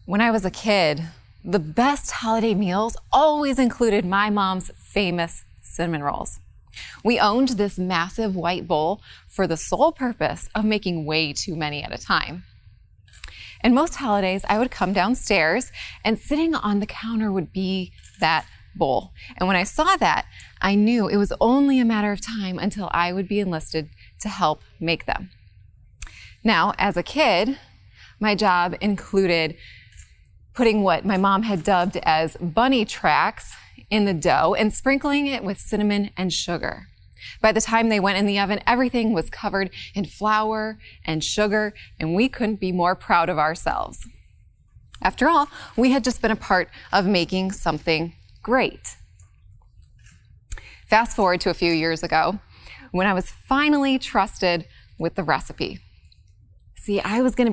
When I was a kid, the best holiday meals always included my mom's famous cinnamon rolls. We owned this massive white bowl for the sole purpose of making way too many at a time. And most holidays, I would come downstairs and sitting on the counter would be that bowl. And when I saw that, I knew it was only a matter of time until I would be enlisted to help make them. Now, as a kid, my job included putting what my mom had dubbed as bunny tracks in the dough and sprinkling it with cinnamon and sugar. By the time they went in the oven, everything was covered in flour and sugar, and we couldn't be more proud of ourselves. After all, we had just been a part of making something great. Fast forward to a few years ago, when I was finally trusted with the recipe. See, I was going to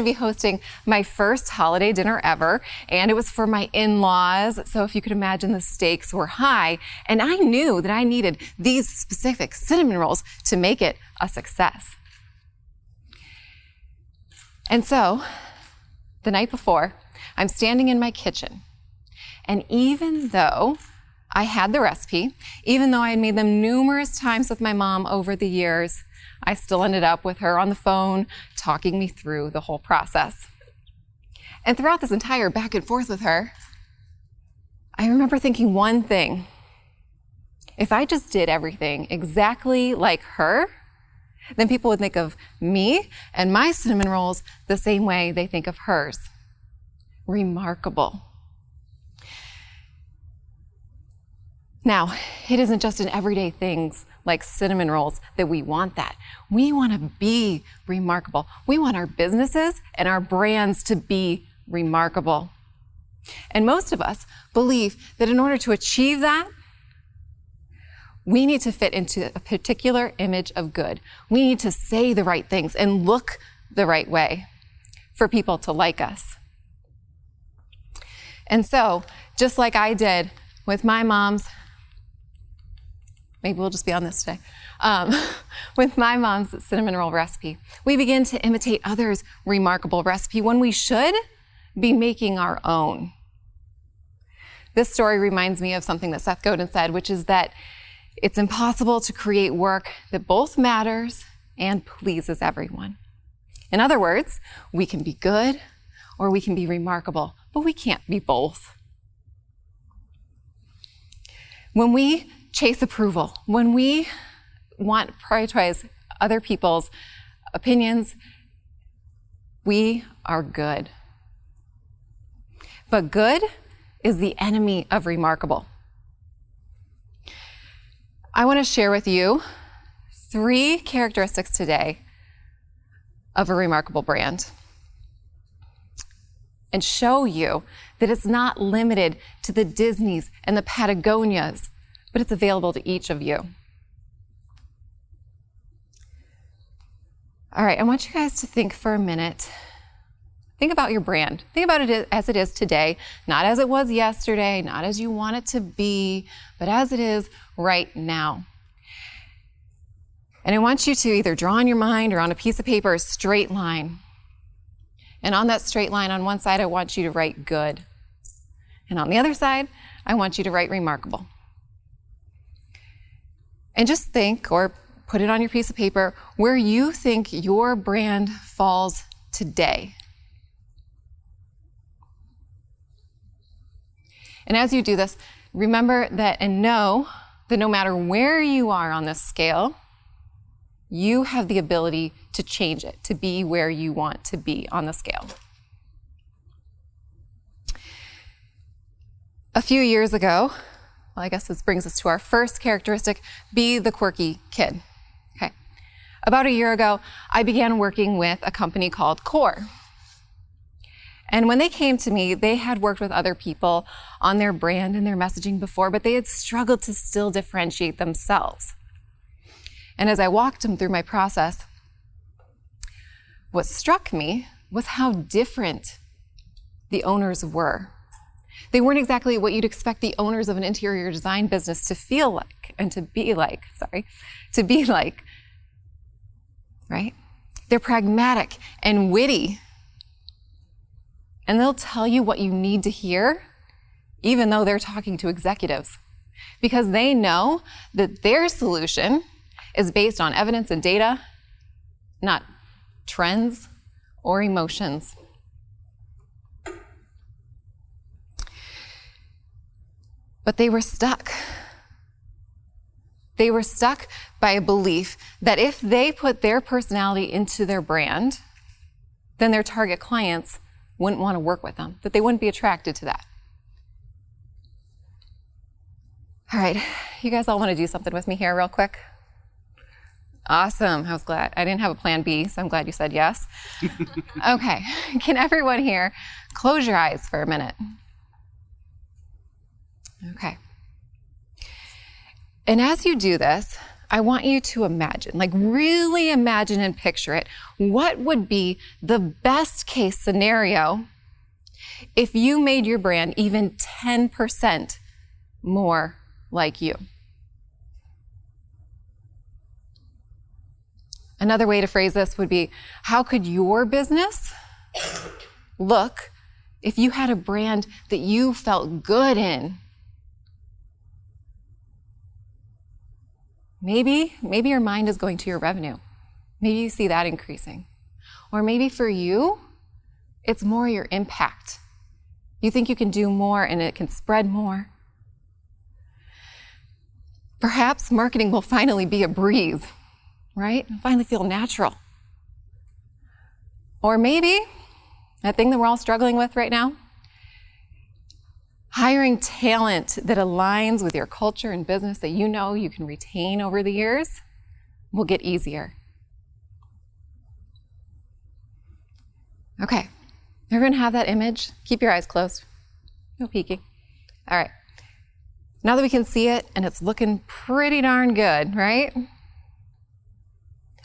be hosting my first holiday dinner ever, and it was for my in-laws, so if you could imagine, the stakes were high, and I knew that I needed these specific cinnamon rolls to make it a success. And so, the night before, I'm standing in my kitchen, and even though I had the recipe, even though I had made them numerous times with my mom over the years, I still ended up with her on the phone, talking me through the whole process. And throughout this entire back and forth with her, I remember thinking one thing: if I just did everything exactly like her, then people would think of me and my cinnamon rolls the same way they think of hers. Remarkable. Now, it isn't just in everyday things like cinnamon rolls that we want that. We want to be remarkable. We want our businesses and our brands to be remarkable. And most of us believe that in order to achieve that, we need to fit into a particular image of good. We need to say the right things and look the right way for people to like us. And so, just like I did with my mom's, maybe we'll just be on this today, with my mom's cinnamon roll recipe, we begin to imitate others' remarkable recipe when we should be making our own. This story reminds me of something that Seth Godin said, which is that it's impossible to create work that both matters and pleases everyone. In other words, we can be good or we can be remarkable, but we can't be both. When we chase approval, when we want to prioritize other people's opinions, we are good. But good is the enemy of remarkable. I want to share with you 3 characteristics today of a remarkable brand and show you that it's not limited to the Disneys and the Patagonias, but it's available to each of you. All right, I want you guys to think for a minute. Think about your brand. Think about it as it is today, not as it was yesterday, not as you want it to be, but as it is right now. And I want you to either draw in your mind or on a piece of paper a straight line. And on that straight line, on one side, I want you to write good. And on the other side, I want you to write remarkable. And just think, or put it on your piece of paper, where you think your brand falls today. And as you do this, remember that and know that no matter where you are on this scale, you have the ability to change it, to be where you want to be on the scale. A few years ago, well, I guess this brings us to our first characteristic, be the quirky kid. Okay. About a year ago, I began working with a company called Core. And when they came to me, they had worked with other people on their brand and their messaging before, but they had struggled to still differentiate themselves. And as I walked them through my process, what struck me was how different the owners were. They weren't exactly what you'd expect the owners of an interior design business to feel like and to be like, right? They're pragmatic and witty. And they'll tell you what you need to hear, even though they're talking to executives, because they know that their solution is based on evidence and data, not trends or emotions. But they were stuck. They were stuck by a belief that if they put their personality into their brand, then their target clients wouldn't want to work with them, that they wouldn't be attracted to that. All right, you guys all want to do something with me here real quick? Awesome, I was glad. I didn't have a plan B, so I'm glad you said yes. Okay, can everyone here close your eyes for a minute? Okay. And as you do this, I want you to imagine, like really imagine and picture it. What would be the best case scenario if you made your brand even 10% more like you? Another way to phrase this would be, how could your business look if you had a brand that you felt good in? Maybe your mind is going to your revenue. Maybe you see that increasing. Or maybe for you, it's more your impact. You think you can do more and it can spread more. Perhaps marketing will finally be a breeze, right? It'll finally feel natural. Or maybe that thing that we're all struggling with right now, hiring talent that aligns with your culture and business that you know you can retain over the years will get easier. Okay, everyone have that image? Keep your eyes closed. No peeking. All right. Now that we can see it and it's looking pretty darn good, right?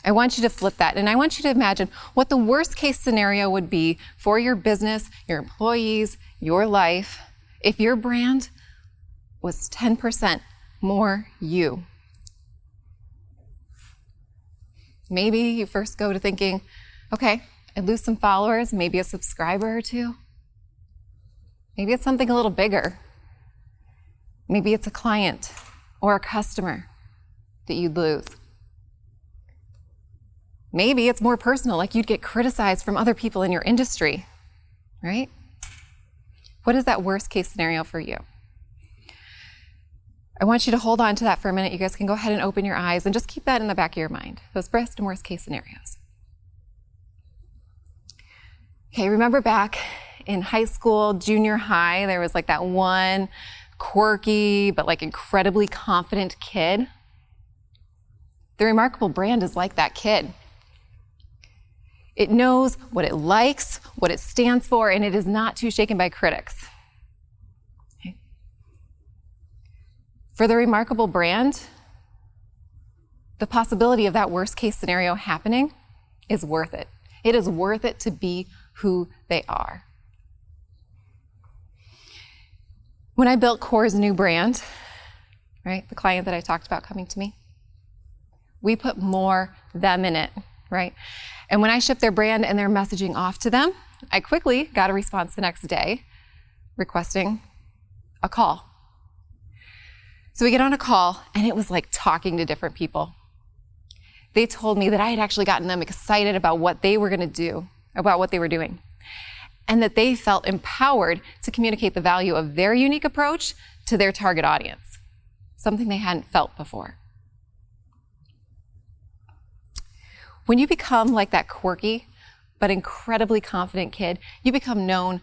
I want you to flip that and I want you to imagine what the worst case scenario would be for your business, your employees, your life, if your brand was 10% more you. Maybe you first go to thinking, okay, I'd lose some followers, maybe a subscriber or two. Maybe it's something a little bigger. Maybe it's a client or a customer that you'd lose. Maybe it's more personal, like you'd get criticized from other people in your industry, right? What is that worst case scenario for you? I want you to hold on to that for a minute. You guys can go ahead and open your eyes and just keep that in the back of your mind, those best and worst case scenarios. Okay, remember back in high school, junior high, there was like that one quirky but like incredibly confident kid. The Remarkable brand is like that kid. It knows what it likes, what it stands for, and it is not too shaken by critics. Okay. For the Remarkable brand, the possibility of that worst case scenario happening is worth it. It is worth it to be who they are. When I built Core's new brand, right, the client that I talked about coming to me, we put more them in it, right? And when I shipped their brand and their messaging off to them, I quickly got a response the next day requesting a call. So we get on a call and it was like talking to different people. They told me that I had actually gotten them excited about what they were going to do, about what they were doing, and that they felt empowered to communicate the value of their unique approach to their target audience, something they hadn't felt before. When you become like that quirky but incredibly confident kid, you become known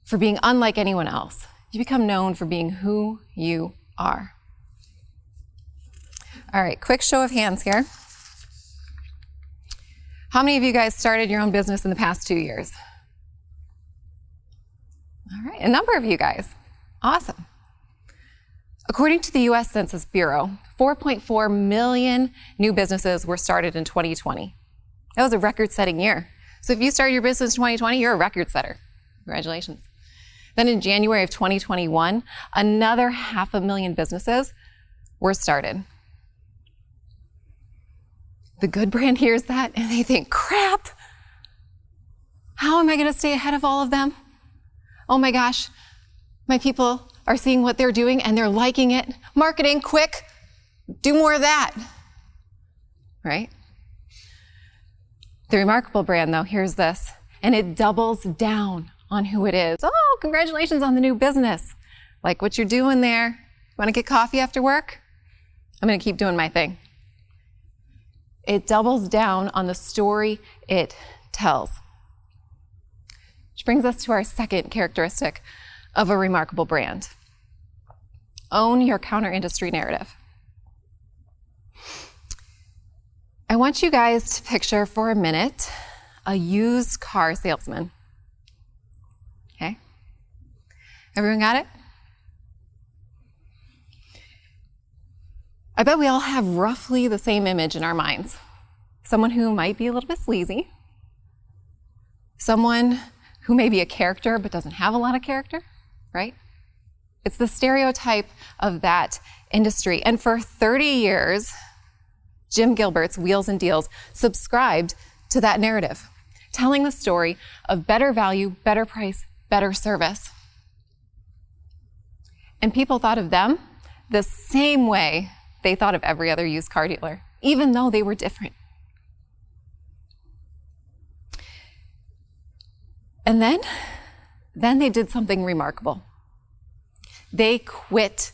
for being unlike anyone else. You become known for being who you are. All right, quick show of hands here. How many of you guys started your own business in the past 2 years? All right, a number of you guys. Awesome. According to the US Census Bureau, 4.4 million new businesses were started in 2020. That was a record-setting year. So if you started your business in 2020, you're a record setter. Congratulations. Then in January of 2021, another 500,000 businesses were started. The good brand hears that and they think, crap, how am I going to stay ahead of all of them? Oh my gosh, my people are seeing what they're doing and they're liking it. Marketing, quick, do more of that, right? The Remarkable brand, though, here's this, and it doubles down on who it is. Oh, congratulations on the new business. Like what you're doing there. Want to get coffee after work? I'm going to keep doing my thing. It doubles down on the story it tells. Which brings us to our second characteristic of a remarkable brand. Own your counter-industry narrative. I want you guys to picture for a minute a used car salesman. Okay? Everyone got it? I bet we all have roughly the same image in our minds. Someone who might be a little bit sleazy. Someone who may be a character but doesn't have a lot of character, right? It's the stereotype of that industry. And for 30 years, Jim Gilbert's Wheels and Deals subscribed to that narrative, telling the story of better value, better price, better service. And people thought of them the same way they thought of every other used car dealer, even though they were different. And then they did something remarkable. They quit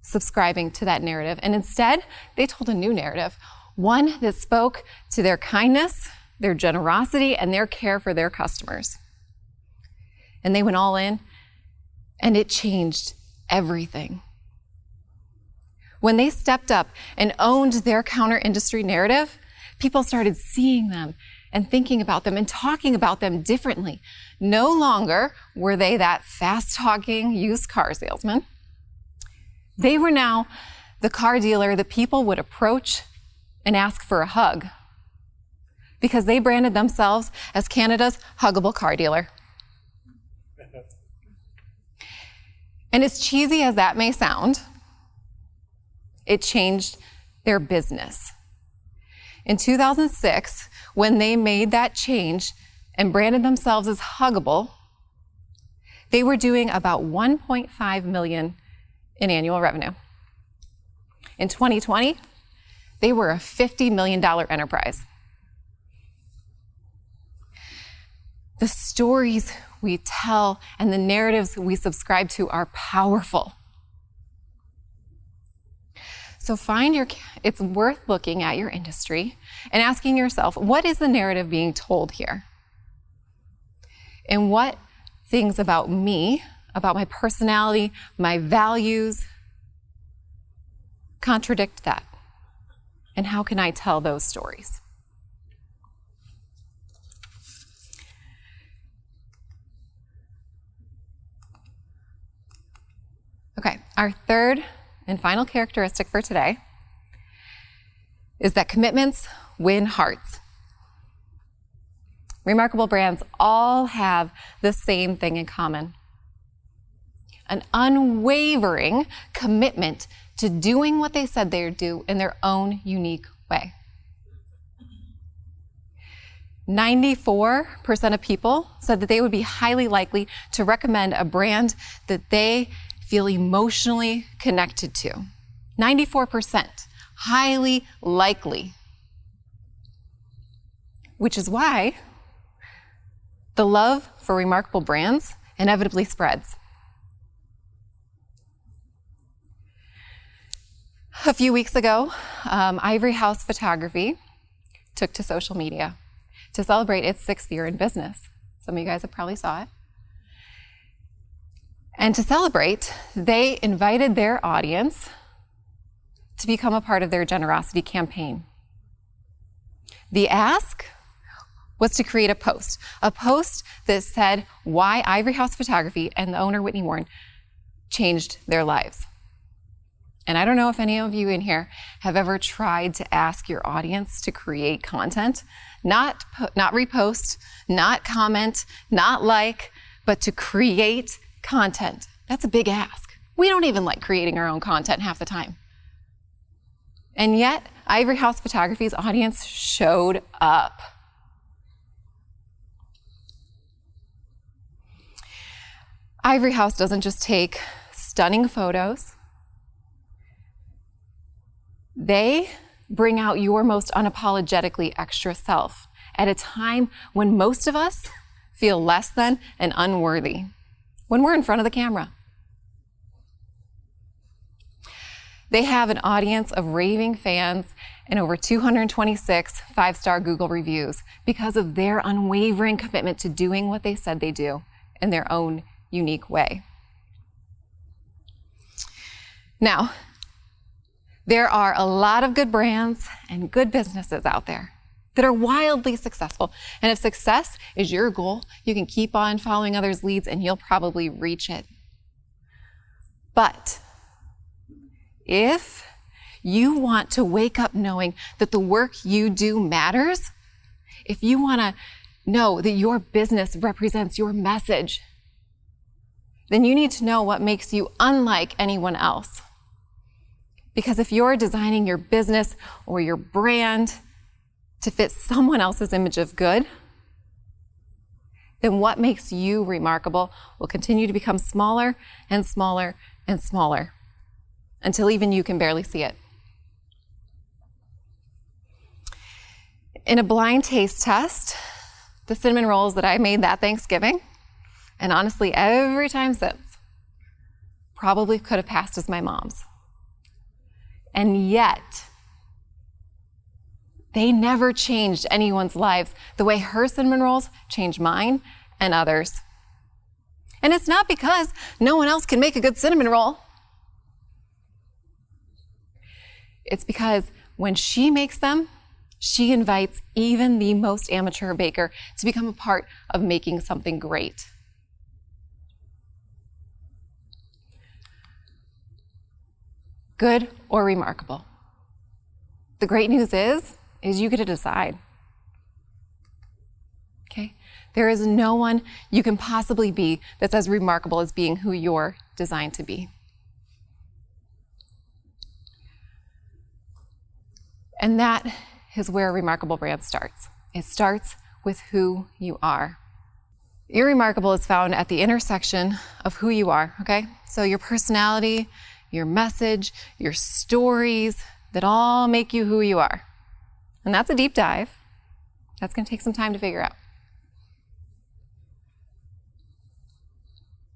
subscribing to that narrative, and instead, they told a new narrative, one that spoke to their kindness, their generosity, and their care for their customers. And they went all in, and it changed everything. When they stepped up and owned their counter-industry narrative, people started seeing them and thinking about them and talking about them differently. No longer were they that fast-talking used car salesman. They were now the car dealer that people would approach and ask for a hug because they branded themselves as Canada's huggable car dealer. And as cheesy as that may sound, it changed their business. In 2006, when they made that change and branded themselves as huggable, they were doing about $1.5 million in annual revenue. In 2020, they were a $50 million enterprise. The stories we tell and the narratives we subscribe to are powerful. So it's worth looking at your industry and asking yourself, what is the narrative being told here? And what things about me, about my personality, my values, contradict that? And how can I tell those stories? Okay, our third and final characteristic for today is that commitments win hearts. Remarkable brands all have the same thing in common: an unwavering commitment to doing what they said they would do in their own unique way. 94% of people said that they would be highly likely to recommend a brand that they feel emotionally connected to. 94%, highly likely. Which is why the love for remarkable brands inevitably spreads. A few weeks ago, Ivory House Photography took to social media to celebrate its 6th year in business. Some of you guys have probably saw it. And to celebrate, they invited their audience to become a part of their generosity campaign. The ask was to create a post that said why Ivory House Photography and the owner, Whitney Warren, changed their lives. And I don't know if any of you in here have ever tried to ask your audience to create content, not repost, not comment, not like, but to create content. That's a big ask. We don't even like creating our own content half the time. And yet, Ivory House Photography's audience showed up. Ivory House doesn't just take stunning photos. They bring out your most unapologetically extra self at a time when most of us feel less than and unworthy, when we're in front of the camera. They have an audience of raving fans and over 226 five-star Google reviews because of their unwavering commitment to doing what they said they do in their own unique way. Now, there are a lot of good brands and good businesses out there that are wildly successful. And if success is your goal, you can keep on following others' leads and you'll probably reach it. But if you want to wake up knowing that the work you do matters, if you want to know that your business represents your message, then you need to know what makes you unlike anyone else. Because if you're designing your business or your brand to fit someone else's image of good, then what makes you remarkable will continue to become smaller and smaller and smaller until even you can barely see it. In a blind taste test, the cinnamon rolls that I made that Thanksgiving, and honestly every time since, probably could have passed as my mom's. And yet, they never changed anyone's lives the way her cinnamon rolls changed mine and others. And it's not because no one else can make a good cinnamon roll. It's because when she makes them, she invites even the most amateur baker to become a part of making something great. Good or remarkable. The great news is you get to decide. Okay? There is no one you can possibly be that's as remarkable as being who you're designed to be. And that is where a remarkable brand starts. It starts with who you are. Your remarkable is found at the intersection of who you are, okay? So your personality, your message, your stories, that all make you who you are. And that's a deep dive. That's going to take some time to figure out.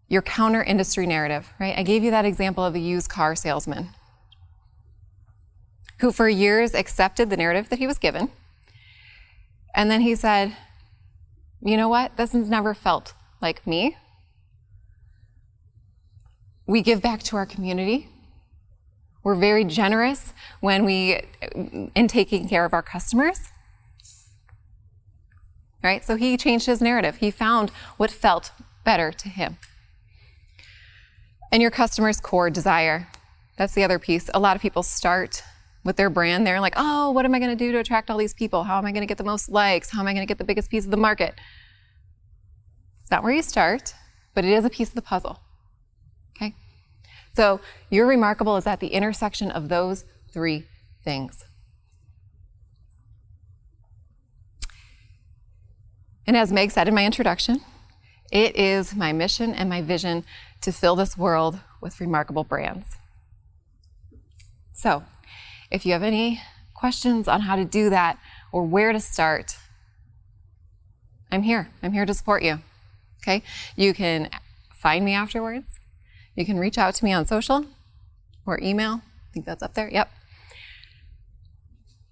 Your counter-industry narrative, right? I gave you that example of a used car salesman who for years accepted the narrative that he was given. And then he said, you know what? This has never felt like me. We give back to our community. We're very generous in taking care of our customers. Right? So he changed his narrative. He found what felt better to him. And your customer's core desire. That's the other piece. A lot of people start with their brand. They're like, oh, what am I going to do to attract all these people? How am I going to get the most likes? How am I going to get the biggest piece of the market? It's not where you start, but it is a piece of the puzzle. Okay? So your remarkable is at the intersection of those three things. And as Meg said in my introduction, it is my mission and my vision to fill this world with remarkable brands. So if you have any questions on how to do that or where to start, I'm here. I'm here to support you. Okay? You can find me afterwards. You can reach out to me on social or email. I think that's up there. Yep.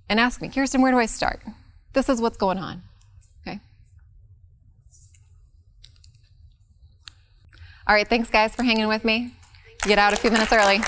And ask me, Keirstin, where do I start? This is what's going on. Okay? All right, thanks guys for hanging with me. Get out a few minutes early.